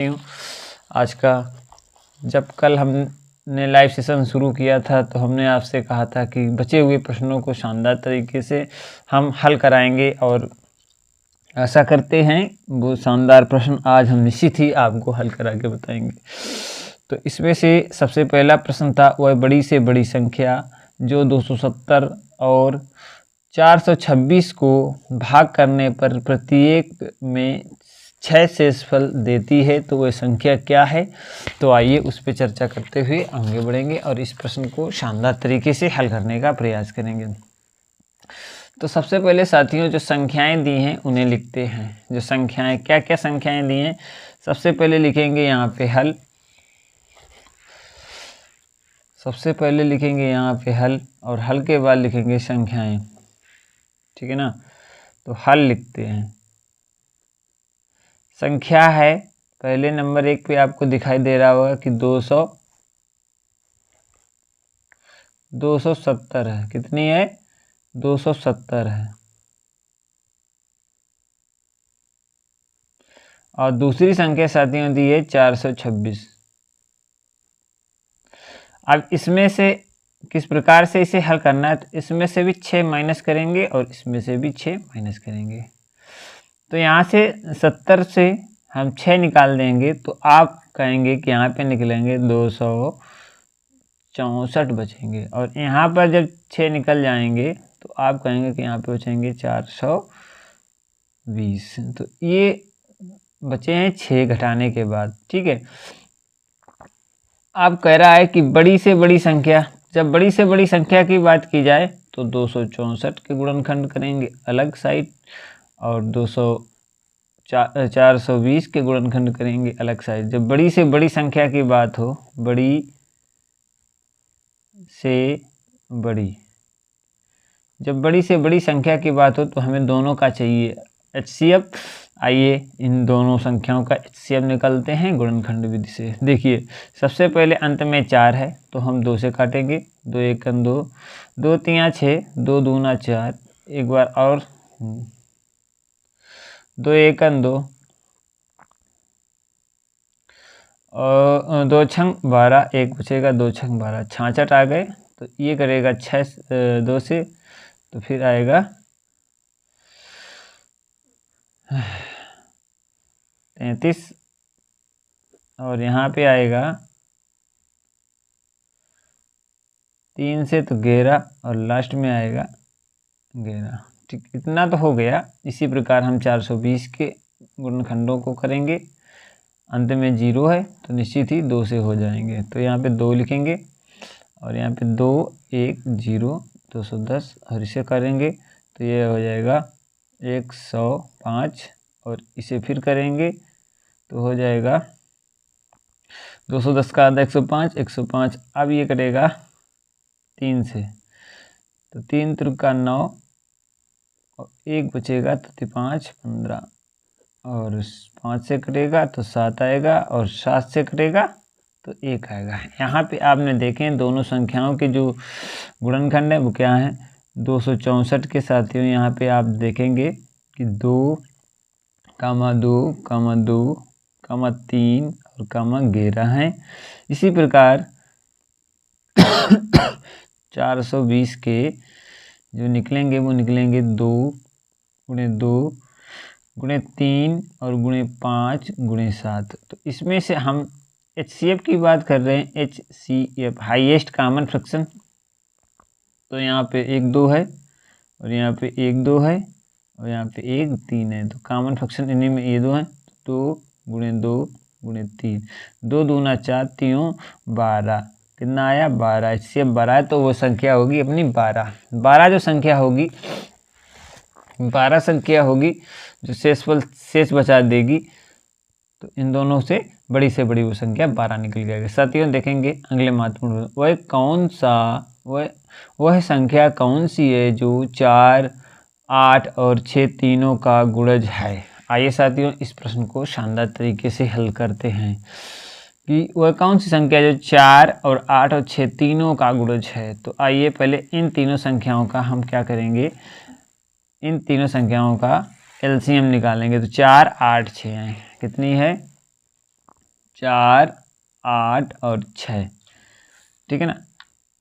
हूँ आज का। जब कल हमने लाइव सेशन शुरू किया था तो हमने आपसे कहा था कि बचे हुए प्रश्नों को शानदार तरीके से हम हल कराएंगे और आशा करते हैं वो शानदार प्रश्न आज हम निश्चित ही आपको हल करा के बताएंगे। तो इसमें से सबसे पहला प्रश्न था वह बड़ी से बड़ी संख्या जो 270 और 426 को भाग करने पर प्रत्येक में 6 शेषफल देती है, तो वह संख्या क्या है। तो आइए उस पर चर्चा करते हुए आगे बढ़ेंगे और इस प्रश्न को शानदार तरीके से हल करने का प्रयास करेंगे। तो सबसे पहले साथियों जो संख्याएं दी हैं उन्हें लिखते हैं। जो संख्याएं क्या क्या संख्याएं दी हैं सबसे पहले लिखेंगे यहाँ पे हल। सबसे पहले लिखेंगे यहाँ पे हल और हल के बाद लिखेंगे संख्याएं, ठीक है ना। तो हल लिखते हैं। संख्या है पहले नंबर 1 पे आपको दिखाई दे रहा होगा कि 270 है। कितनी है? 270 है। और दूसरी संख्या साथियों दी है 426। अब इसमें से किस प्रकार से इसे हल करना है, तो इसमें से भी 6 माइनस करेंगे और इसमें से भी 6 माइनस करेंगे। तो यहाँ से 70 से हम 6 निकाल देंगे तो आप कहेंगे कि यहाँ पे निकलेंगे 264 बचेंगे। और यहाँ पर जब 6 निकल जाएंगे तो आप कहेंगे कि यहाँ पे बचेंगे 420। तो ये बचे हैं 6 घटाने के बाद, ठीक है। अब कह रहा है कि बड़ी से बड़ी संख्या, जब बड़ी से बड़ी संख्या की बात की जाए तो 264 के गुणनखंड करेंगे अलग साइड और 420 के गुणनखंड करेंगे अलग साइड। जब बड़ी से बड़ी संख्या की बात हो, बड़ी से बड़ी, जब बड़ी से बड़ी संख्या की बात हो तो हमें दोनों का चाहिए HCF। आइए इन दोनों संख्याओं का HCF निकालते हैं गुणनखंड विधि से। देखिए सबसे पहले अंत में 4 है तो हम 2 से काटेंगे। 2 1 2, 2 3 6, 2 2 4, एक बार और 2 1 2 और 2 6 12, एक बचेगा 2 6 12, 66 आ गए। तो ये करेगा 6 2 से, तो फिर आएगा 33 और यहाँ पे आएगा 3 से तो 11 और लास्ट में आएगा 11। ठीक, इतना तो हो गया। इसी प्रकार हम 420 के गुणनखंडों को करेंगे। अंत में 0 है तो निश्चित ही 2 से हो जाएंगे। तो यहाँ पे 2 लिखेंगे और यहाँ पे 2 1 0 210 और इसे करेंगे तो ये हो जाएगा 105 और इसे फिर करेंगे तो हो जाएगा 210 का आधा 105 105। अब ये करेगा 3 से तो 3 त्रिका 9 और एक बचेगा तो 5 15 और 5 से कटेगा तो 7 आएगा और 7 से कटेगा तो 1 आएगा। यहाँ पे आपने देखें दोनों संख्याओं के जो गुणनखंड है वो क्या है 264 के साथियों। यहाँ पे आप देखेंगे कि 2 2 2 3 और 11 हैं। इसी प्रकार 420 के जो निकलेंगे वो निकलेंगे 2 गुणे 2 गुणे 3 और गुणे 5 गुणे 7। तो इसमें से हम HCF की बात कर रहे हैं। HCF highest common fraction. तो यहाँ पे 1 2 है और यहाँ पे 1 2 है और यहाँ पे 1 3 है। तो कॉमन फ्रैक्शन इन्हीं में ये 2 हैं। 2 गुणे 2 गुणे 3, 2 दूना 4 3 12, कितना आया 12। HCF 12 है तो वो संख्या होगी अपनी 12। 12 जो संख्या होगी 12 संख्या होगी जो शेष बचा देगी। तो इन दोनों से बड़ी वो संख्या 12 निकल जाएगी। साथियों देखेंगे अगले महत्वपूर्ण वह संख्या कौन सी है जो 4 8 और 6 तीनों का गुणज है। आइए साथियों इस प्रश्न को शानदार तरीके से हल करते हैं कि वह कौन सी संख्या जो 4 और 8 और 6 तीनों का गुणज है। तो आइए पहले इन तीनों संख्याओं का हम क्या करेंगे, इन तीनों संख्याओं का LCM निकालेंगे। तो 4 8 6 है, कितनी है 4, 8 और 6, ठीक है ना।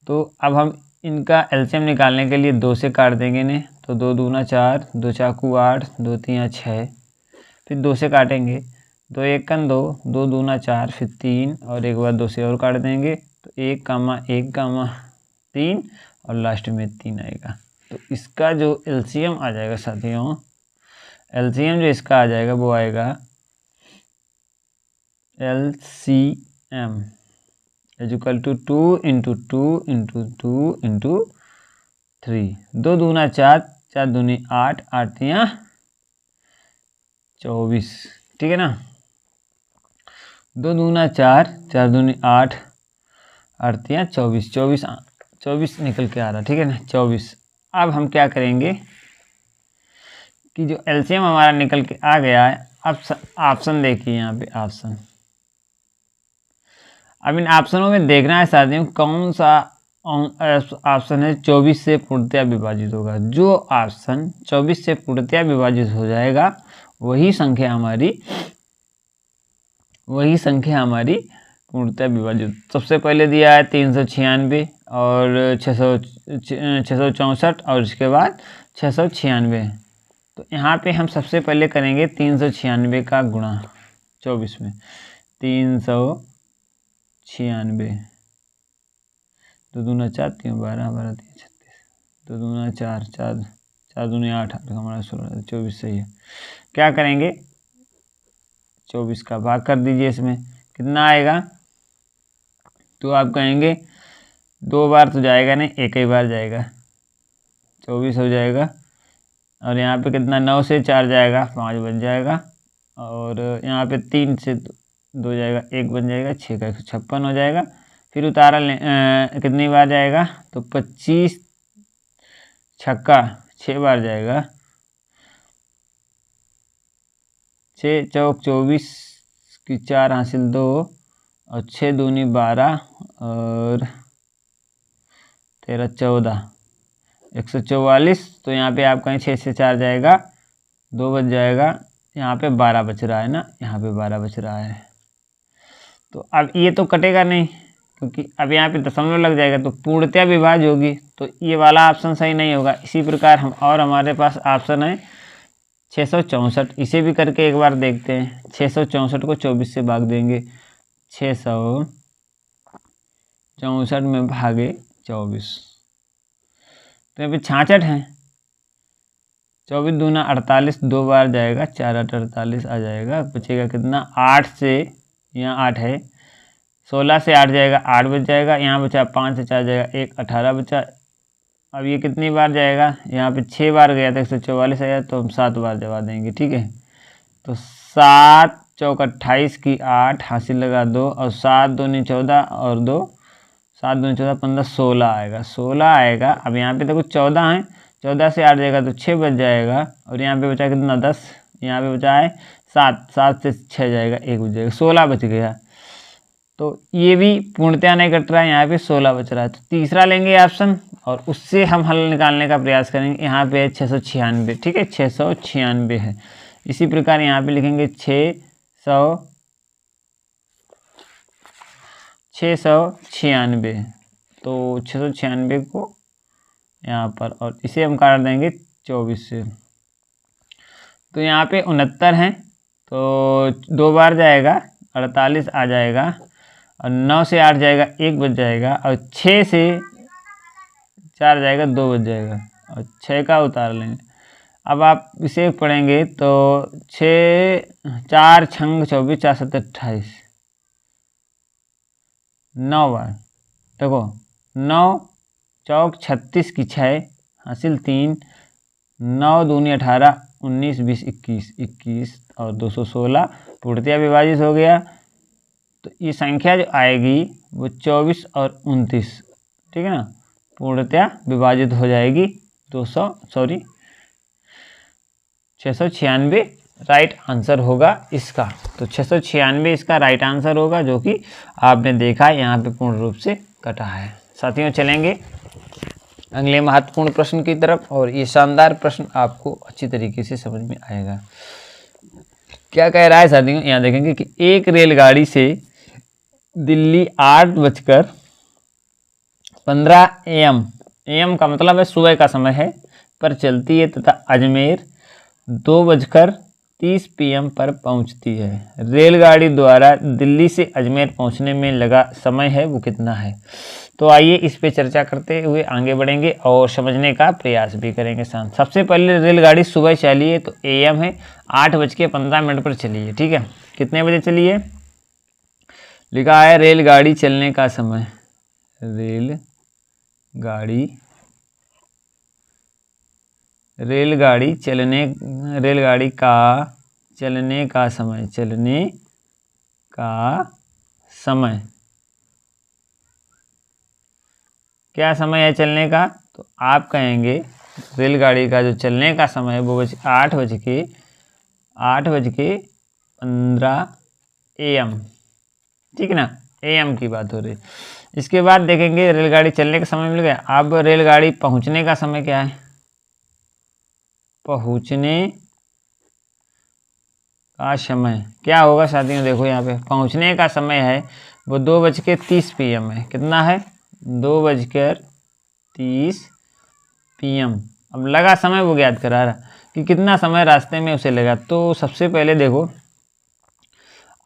तो अब हम इनका एलसीएम निकालने के लिए 2 से काट देंगे इन्हें, तो 2 दूना 4, 2 चाकू 8, 2 तियाँ 6, फिर 2 से काटेंगे, 2 एकन 2, 2 दूना 4, फिर 3 और एक बार 2 से और काट देंगे, तो 1 कामा 1 कामा 3 और लास्ट में 3 आएगा। तो इसका जो एलसीएम आ जाएगा साथियों, एलसीएम जो इसका आ जाएगा वो आएगा LCM is equal to 2 into 2 into 2 into 3, 2 दूना 4, 4 दूनी 8, 8 तियाँ 24, ठीक है ना। 2 दूना 4, 4 दूनी 8, 8 तियाँ 24, 24 निकल के आ रहा, ठीक है ना, 24। अब हम क्या करेंगे कि जो एलसीएम हमारा निकल के आ गया है, अब ऑप्शन देखिए यहाँ पे ऑप्शन। अब इन ऑप्शनों में देखना है साथियों कौन सा ऑप्शन है 24 से पूर्णतया विभाजित होगा। जो ऑप्शन 24 से पूर्णतया विभाजित हो जाएगा वही संख्या हमारी पूर्णतया विभाजित। सबसे पहले दिया है 396 और 664 और इसके बाद 696। तो यहाँ पे हम सबसे पहले करेंगे 396 का गुणा 24 में, 396, 2 दूना 4, 3 12, 12 3 36, 2 दूना 4, 4 4 दूनी 8, 8 हमारा 16, 24 सही है। क्या करेंगे 24 का भाग कर दीजिए, इसमें कितना आएगा, तो आप कहेंगे 2 बार तो जाएगा नहीं, एक ही बार जाएगा, 24 हो जाएगा। और यहाँ पे कितना 9 से 4 जाएगा, 5 बन जाएगा, और यहाँ पे 3 से 2 जाएगा, 1 बन जाएगा, 6 का 156 हो जाएगा। फिर उतारा कितनी बार जाएगा, तो 25 छक्का 6 बार जाएगा, 6 चौक 24 की 4 हासिल 2 और 6 दूनी 12 और 13 14, 144। तो यहाँ पे आप कहें 6 से 4 जाएगा, 2 बच जाएगा, यहाँ पे 12 बच रहा है ना, यहाँ पे 12 बच रहा है। तो अब ये तो कटेगा नहीं क्योंकि अब यहाँ पे दशमलव लग जाएगा, तो पूर्णतया विभाज्य होगी, तो ये वाला ऑप्शन सही नहीं होगा। इसी प्रकार हमारे पास ऑप्शन है 664, इसे भी करके एक बार देखते हैं। 664 को 24 से भाग देंगे, 664 में भागे 24, तो यहाँ पे 66 है, 24 दूना 48, 2 बार जाएगा, 4 8 48 आ जाएगा, बचेगा कितना 8 से, यहाँ 8 है, 16 से 8 जाएगा, 8 बच जाएगा, यहाँ बचा 5 से 4 जाएगा, 1 18 बचा। अब ये कितनी बार जाएगा, यहाँ पे 6 बार गया था, 144 आया, तो हम 7 बार जवा देंगे, ठीक है। तो 7 चौक 28 की 8 हासिल लगा 2 और 7 दूनी 14 और 2, 7 दूनी 14 15 16 आएगा, 16 आएगा। अब यहाँ पे देखो 14 है, 14 से 8 जाएगा तो 6 बच जाएगा, और यहाँ पे बचा कितना 10, यहाँ पे बचा है 7, 7 से 6 जाएगा, 1 बच जाएगा, 16 बच गया। तो ये भी पूर्णतया नहीं कट रहा है, यहाँ पे 16 बच रहा है। तो तीसरा लेंगे ऑप्शन और उससे हम हल निकालने का प्रयास करेंगे। यहाँ पे है 696, ठीक है, 696 है। इसी प्रकार यहाँ पे लिखेंगे 696, तो 696 को यहाँ पर, और इसे हम काट देंगे 24 से, तो यहाँ पे 69 है, तो 2 बार जाएगा, 48 आ जाएगा, और 9 से 8 जाएगा, 1 बच जाएगा, और 6 से 4 जाएगा, 2 बच जाएगा, और 6 का उतार लेंगे। अब आप इसे पढ़ेंगे तो 6 4 छंग 24, 4 7 28, 9 बार देखो, 9 चौक 36 की 6 हासिल 3, 9 दूनी 18, 19 20 21, 21 और 216 पूर्णतया विभाजित हो गया। तो ये संख्या जो आएगी वो 24 और 29, ठीक है ना, पूर्णतया विभाजित हो जाएगी 696 राइट आंसर होगा इसका। तो 696 इसका राइट आंसर होगा, जो कि आपने देखा यहाँ पे पूर्ण रूप से कटा है। साथियों चलेंगे अगले महत्वपूर्ण प्रश्न की तरफ, और ये शानदार प्रश्न आपको अच्छी तरीके से समझ में आएगा। क्या कह रहा है साथियों, यहाँ देखेंगे कि एक रेलगाड़ी से दिल्ली 8:15 AM, AM का मतलब है सुबह का समय है, पर चलती है तथा अजमेर 2:30 PM पर पहुंचती है। रेलगाड़ी द्वारा दिल्ली से अजमेर पहुंचने में लगा समय है वो कितना है? तो आइए इस पे चर्चा करते हुए आगे बढ़ेंगे और समझने का प्रयास भी करेंगे साथ। सबसे पहले रेलगाड़ी सुबह चली है तो AM है, 8:15 पर चली है। ठीक है, कितने बजे चली है? लिखा है रेलगाड़ी चलने का समय, रेलगाड़ी का चलने का समय क्या समय है चलने का? तो आप कहेंगे रेलगाड़ी का जो चलने का समय है वो 8:15 AM। ठीक है ना, AM की बात हो रही है। इसके बाद देखेंगे रेलगाड़ी चलने का समय मिल गया। अब रेलगाड़ी पहुंचने का समय क्या है? पहुंचने का समय क्या होगा साथियों? देखो यहाँ पे पहुंचने का समय है वो 2:30 PM है। कितना है? 2:30 PM। अब लगा समय वो ज्ञात करा रहा कि कितना समय रास्ते में उसे लगा। तो सबसे पहले देखो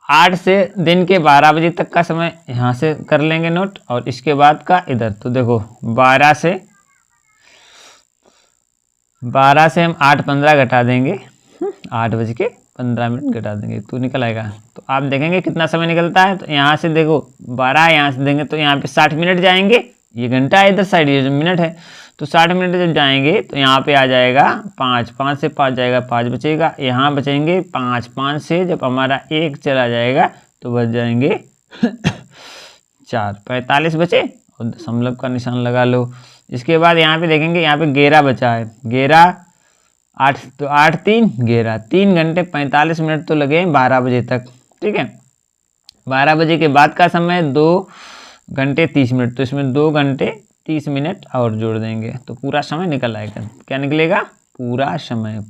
8 से दिन के 12 बजे तक का समय यहाँ से कर लेंगे नोट, और इसके बाद का इधर। तो देखो 12 से हम 8:15 घटा देंगे, 8:15 घटा देंगे तो निकल आएगा। तो आप देखेंगे कितना समय निकलता है। तो यहाँ से देखो 12 यहाँ से देंगे तो यहाँ पे 60 मिनट जाएंगे। ये घंटा है इधर साइड, ये जो मिनट है। तो 60 मिनट जब जाएंगे तो यहाँ पे आ जाएगा 5, 5 से 5 जाएगा, 5 बचेगा। यहाँ बचेंगे 5, 5 से जब हमारा 1 चला जाएगा तो बच जाएंगे 4, 45 बचे और दशमलव का निशान लगा लो। इसके बाद यहाँ पे देखेंगे, यहाँ पे 11 बचा है। 11 8 तो 8 3 11, 3 घंटे 45 मिनट तो लगे 12 बजे तक। ठीक है, 12 बजे के बाद का समय 2 घंटे 30 मिनट। तो इसमें 2 घंटे 30 मिनट और जोड़ देंगे तो पूरा समय निकल आएगा। क्या निकलेगा? पूरा समय।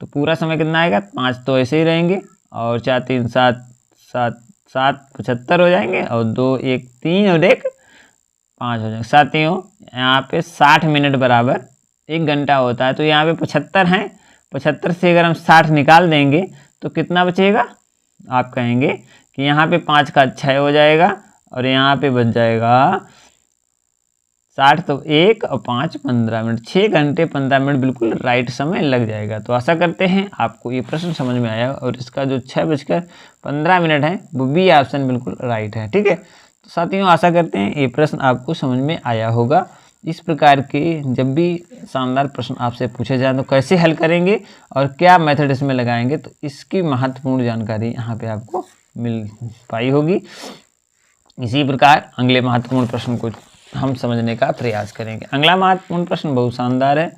तो पूरा समय कितना आएगा? 5 तो ऐसे ही रहेंगे और 4 3 7 7 7 75 हो जाएंगे, और 2 1 3 और 1 5 हो जाएंगे। साथियों यहाँ पे 60 मिनट बराबर 1 घंटा होता है। तो यहाँ पे 75 हैं, 75 से अगर हम 60 निकाल देंगे तो कितना बचेगा? आप कहेंगे कि यहाँ पे 5 का 6 हो जाएगा और यहाँ पे बच जाएगा 60, तो 1 और 5 15 मिनट, 6 घंटे 15 मिनट बिल्कुल राइट समय लग जाएगा। तो आशा करते हैं आपको ये प्रश्न समझ में आया और इसका जो 6:15 है वो बी ऑप्शन बिल्कुल राइट है। ठीक है, तो साथियों आशा करते हैं ये प्रश्न आपको समझ में आया होगा। इस प्रकार के जब भी शानदार प्रश्न आपसे पूछे जाए तो कैसे हल करेंगे और क्या मेथड इसमें लगाएंगे, तो इसकी महत्वपूर्ण जानकारी यहाँ पे आपको मिल पाई होगी। इसी प्रकार अगले महत्वपूर्ण प्रश्न को हम समझने का प्रयास करेंगे। अगला महत्वपूर्ण प्रश्न बहुत शानदार है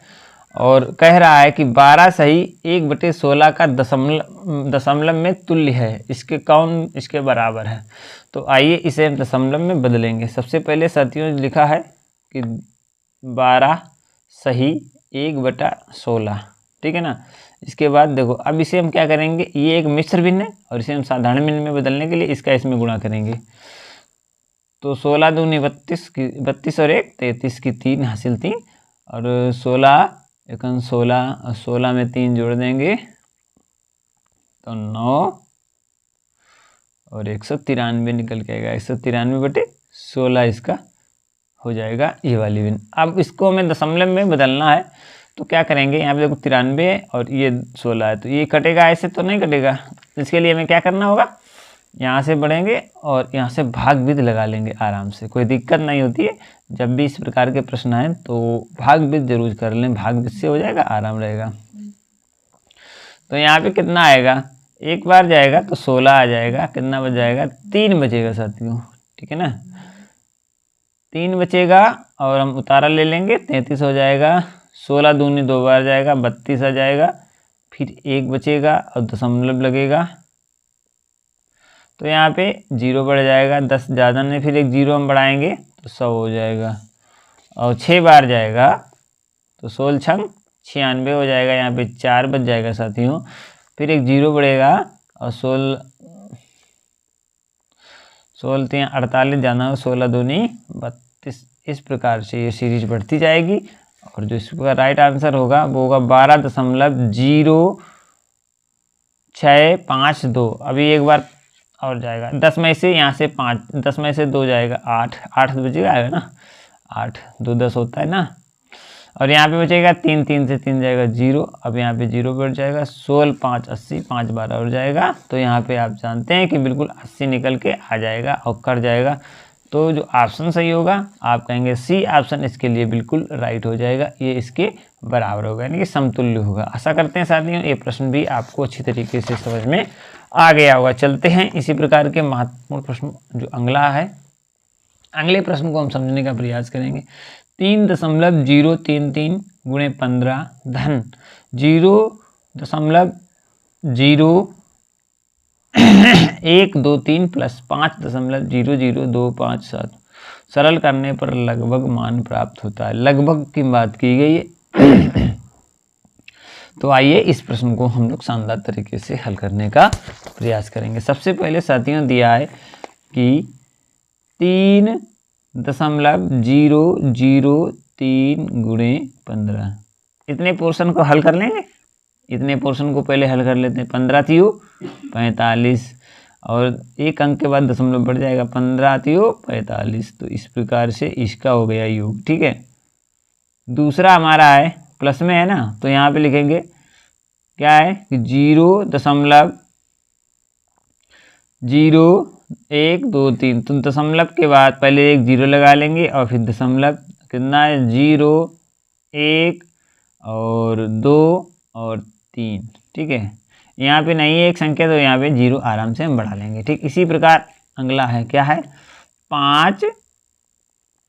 और कह रहा है कि 12 सही 1/16 का दशमलव में तुल्य है, इसके कौन इसके बराबर है? तो आइए इसे हम दशमलव में बदलेंगे। सबसे पहले साथियों लिखा है कि 12 सही 1/16। ठीक है ना। इसके बाद देखो अब इसे हम क्या करेंगे, ये एक मिश्र भिन्न है और इसे हम साधारण भिन्न में बदलने के लिए इसका इसमें गुणा करेंगे। तो 16 दूनी 32 और 1 33 की 3 हासिल 3 और 16 एकन 16 और 16 में 3 जोड़ देंगे तो 9 और 193 निकल के आएगा। 193/16 इसका हो जाएगा ये वाली भिन्न। अब इसको हमें दशमलव में बदलना है तो क्या करेंगे, यहाँ पे देखो 93 और ये 16 है तो ये कटेगा, ऐसे तो नहीं कटेगा। इसके लिए हमें क्या करना होगा, यहाँ से बढ़ेंगे और यहाँ से भाग विधि लगा लेंगे आराम से, कोई दिक्कत नहीं होती है। जब भी इस प्रकार के प्रश्न आए तो भाग विधि जरूर कर लें, भाग विधि से हो जाएगा, आराम रहेगा। तो यहाँ पे कितना आएगा, एक बार जाएगा तो 16 आ जाएगा, कितना बच जाएगा 3 बचेगा साथियों। ठीक है ना, 3 बचेगा और हम उतारा ले लेंगे 33 हो जाएगा। 16 दूनी 2 बार जाएगा 32 आ जाएगा, फिर 1 बचेगा और दशमलव लगेगा तो यहाँ पे 0 बढ़ जाएगा, 10 ज़्यादा नहीं, फिर एक 0 हम बढ़ाएंगे तो 100 हो जाएगा और 6 बार जाएगा तो 16 छंग 96 हो जाएगा। यहाँ पे 4 बच जाएगा साथियों, फिर एक 0 बढ़ेगा और 16 16 3 48 जाना हो, 16 दूनी 32। इस प्रकार से ये सीरीज बढ़ती जाएगी और जो इसका राइट आंसर होगा वो होगा 12.0652। अभी एक बार और जाएगा 10 में से, यहाँ से 5, 10 में से 2 जाएगा 8, 8 बचेगा आएगा ना, 8 2 10 होता है ना। और यहाँ पे बचेगा 3, 3 से 3 जाएगा 0, अब यहाँ पे 0 बढ़ जाएगा, 16 5 80, 5 12 हो जाएगा। तो यहाँ पे आप जानते हैं कि बिल्कुल 80 निकल के आ जाएगा और कर जाएगा। तो जो ऑप्शन सही होगा आप कहेंगे सी ऑप्शन इसके लिए बिल्कुल राइट हो जाएगा, ये इसके बराबर होगा, यानी कि समतुल्य होगा। आशा करते हैं साथियों ये प्रश्न भी आपको अच्छी तरीके से समझ में आ गया होगा। चलते हैं इसी प्रकार के महत्वपूर्ण प्रश्न जो अगला है, अगले प्रश्न को हम समझने का प्रयास करेंगे। 3.033 गुणे 15 धन 0.0123 प्लस 5.00257 सरल करने पर लगभग मान प्राप्त होता है। लगभग की बात की गई है। तो आइए इस प्रश्न को हम लोग शानदार तरीके से हल करने का प्रयास करेंगे। सबसे पहले साथियों दिया है कि 3.003 गुणे 15, इतने पोर्शन को हल कर लेंगे। इतने पोर्शन को पहले हल कर लेते हैं। 15 तियो 45 और एक अंक के बाद दशमलव बढ़ जाएगा, 15 तियो 45। तो इस प्रकार से इसका हो गया योग, ठीक है। दूसरा हमारा है प्लस में है ना, तो यहाँ पे लिखेंगे क्या है कि 0.0123। तो दशमलव के बाद पहले एक 0 लगा लेंगे और फिर दशमलव कितना है 0 1 और 2 और 3, ठीक है। यहाँ पे नहीं है एक संख्या तो यहाँ पे 0 आराम से हम बढ़ा लेंगे, ठीक। इसी प्रकार अगला है क्या है 5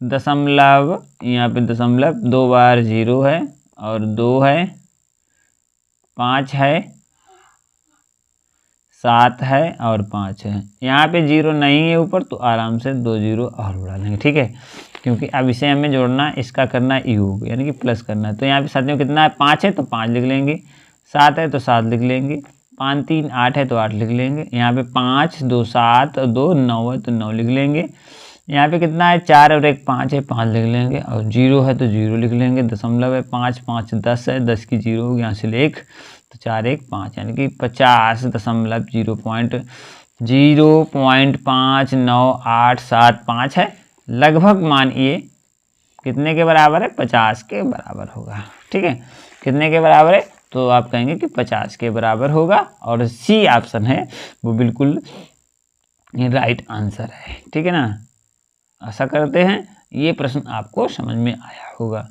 दशमलव, यहाँ पे दशमलव 2 बार 0 है और 2 है, 5 है, 7 है और 5 है। यहाँ पे 0 नहीं है ऊपर तो आराम से 2 0 और बढ़ा लेंगे, ठीक है। क्योंकि अब इसे हमें जोड़ना, इसका करना योग यानी कि प्लस करना है। तो यहाँ पे साथियों कितना है 5 है तो 5 लिख लेंगे, 7 है तो 7 लिख लेंगे, 5 3 8 है तो 8 लिख लेंगे। यहाँ पे 5 2 7 और 2 9 है तो 9 लिख लेंगे। यहाँ पे कितना है 4 और 1 5 है, 5 लिख लेंगे और 0 है तो 0 लिख लेंगे। दशमलव है 5 5 10 है, 10 की 0 होगी, यहाँ से 1 तो 4 1 5 यानी कि 50.05987 है। लगभग मान ये कितने के बराबर है 50 के बराबर होगा, ठीक है। कितने के बराबर है तो आप कहेंगे कि 50 के बराबर होगा और सी ऑप्शन है वो बिल्कुल राइट आंसर है, ठीक है ना। आशा करते हैं ये प्रश्न आपको समझ में आया होगा।